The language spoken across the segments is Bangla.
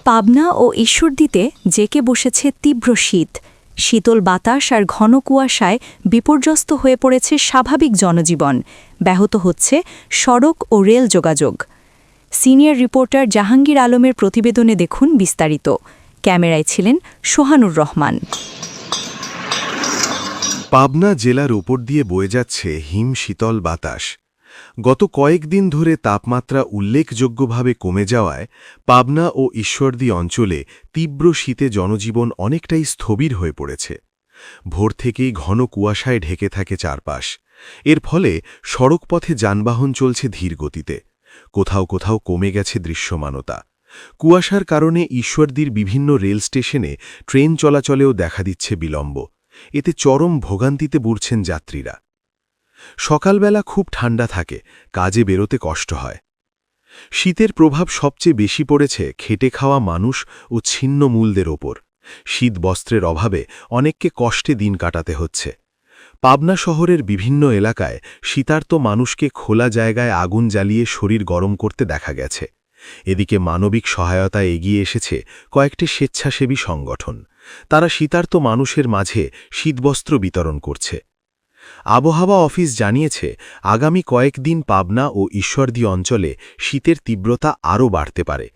পাবনা ও ঈশ্বরদীতে জেঁকে বসেছে তীব্র শীত। শীতল বাতাস আর ঘন কুয়াশায় বিপর্যস্ত হয়ে পড়েছে স্বাভাবিক জনজীবন, ব্যাহত হচ্ছে সড়ক ও রেল যোগাযোগ। সিনিয়র রিপোর্টার জাহাঙ্গীর আলমের প্রতিবেদনে দেখুন বিস্তারিত। ক্যামেরায় ছিলেন সোহানুর রহমান। পাবনা জেলার ওপর দিয়ে বয়ে যাচ্ছে হিম শীতল বাতাস। গত কয়েকদিন ধরে তাপমাত্রা উল্লেখযোগ্যভাবে কমে যাওয়ায় পাবনা ও ঈশ্বরদী অঞ্চলে তীব্র শীতে জনজীবন অনেকটাই স্থবির হয়ে পড়েছে। ভোর থেকেই ঘন কুয়াশায় ঢেকে থাকে চারপাশ। এর ফলে সড়কপথে যানবাহন চলছে ধীর গতিতে। কোথাও কোথাও কমে গেছে দৃশ্যমানতা। কুয়াশার কারণে ঈশ্বরদীর বিভিন্ন রেল স্টেশনে ট্রেন চলাচলেও দেখা দিচ্ছে বিলম্ব। এতে চরম ভোগান্তিতে বুড়ছেন যাত্রীরা। সকালবেলা খুব ঠান্ডা থাকে, কাজে বেরোতে কষ্ট হয়। শীতের প্রভাব সবচেয়ে বেশি পড়েছে খেটে খাওয়া মানুষ ও ছিন্নমূলদের ওপর। শীতবস্ত্রের অভাবে অনেককে কষ্টে দিন কাটাতে হচ্ছে। পাবনা শহরের বিভিন্ন এলাকায় শীতার্ত মানুষকে খোলা জায়গায় আগুন জ্বালিয়ে শরীর গরম করতে দেখা গেছে। এদিকে মানবিক সহায়তায় এগিয়ে এসেছে কয়েকটি স্বেচ্ছাসেবী সংগঠন। তারা শীতার্ত মানুষের মাঝে শীতবস্ত্র বিতরণ করছে। আবহাওয়া অফিস জানিয়েছে, আগামী কয়েকদিন পাবনা ও ঈশ্বরদী অঞ্চলে শীতের তীব্রতা আরও বাড়তে পারে।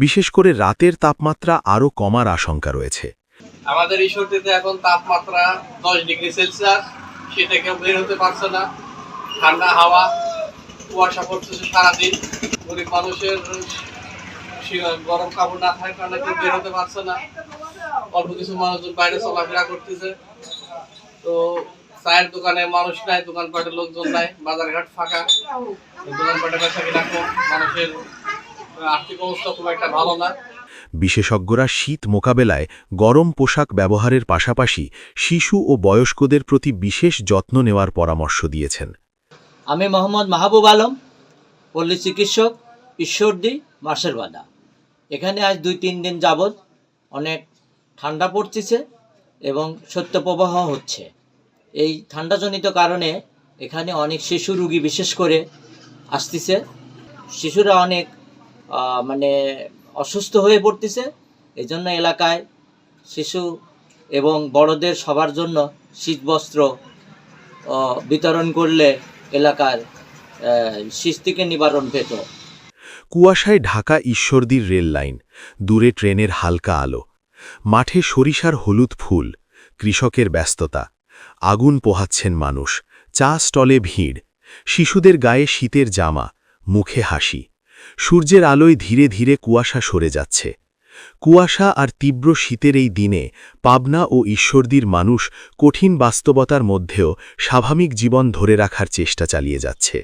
বিশেষ করে রাতের তাপমাত্রা আরও কমার আশঙ্কা রয়েছে। আমাদের ঈশ্বরদীতে এখন তাপমাত্রা 10 ডিগ্রি সেলসিয়াস, শীতে কেউ বের হতে পারছে না। ঠান্ডা হাওয়া, কুয়াশা পড়তেছে সারাদিন। গরিব মানুষের গরম কাপড় না থাকার কারণে কেউ বের হতে পারছে না। অল্প কিছু মানুষজন বাইরে চলাফেরা করতেছে। তো চায়ের দোকানে মানুষ নাই, দোকানপাটের লোকজন নাই, বাজারঘাট ফাঁকা, দোকানপাটের কাছে কিনা মানুষের আর্থিক অবস্থা খুব একটা ভালো না। বিশেষজ্ঞরা শীত মোকাবেলায় গরম পোশাক ব্যবহারের পাশাপাশি শিশু ও বয়স্কদের প্রতি বিশেষ যত্ন নেওয়ার পরামর্শ দিয়েছেন। আমি মোহাম্মদ মাহবুব আলম, পল্লী চিকিৎসক, ঈশ্বরদী মাসেরবাদা। এখানে আজ 2-3 দিন যাবৎ অনেক ঠান্ডা পড়তেছে এবং শৈত্যপ্রবাহ হচ্ছে। এই ঠান্ডাজনিত কারণে এখানে অনেক শিশু রোগী বিশেষ করে আসতেছে। শিশুরা অনেক অসুস্থ হয়ে পড়তেছে। এই জন্য এলাকায় শিশু এবং বড়দের সবার জন্য শীতবস্ত্র বিতরণ করলে এলাকার শীত থেকে নিবারণ পেত। কুয়াশায় ঢাকা ঈশ্বরদীর রেল লাইন, দূরে ট্রেনের হালকা আলো, মাঠে সরিষার হলুদ ফুল, কৃষকের ব্যস্ততা, আগুন পোহাচ্ছেন মানুষ, চা স্টলে ভিড়, শিশুদের গায়ে শীতের জামা, মুখে হাসি। সূর্যের আলোয় ধীরে ধীরে কুয়াশা সরে যাচ্ছে। কুয়াশা আর তীব্র শীতের এই দিনে পাবনা ও ঈশ্বরদীর মানুষ কঠিন বাস্তবতার মধ্যেও স্বাভাবিক জীবন ধরে রাখার চেষ্টা চালিয়ে যাচ্ছে।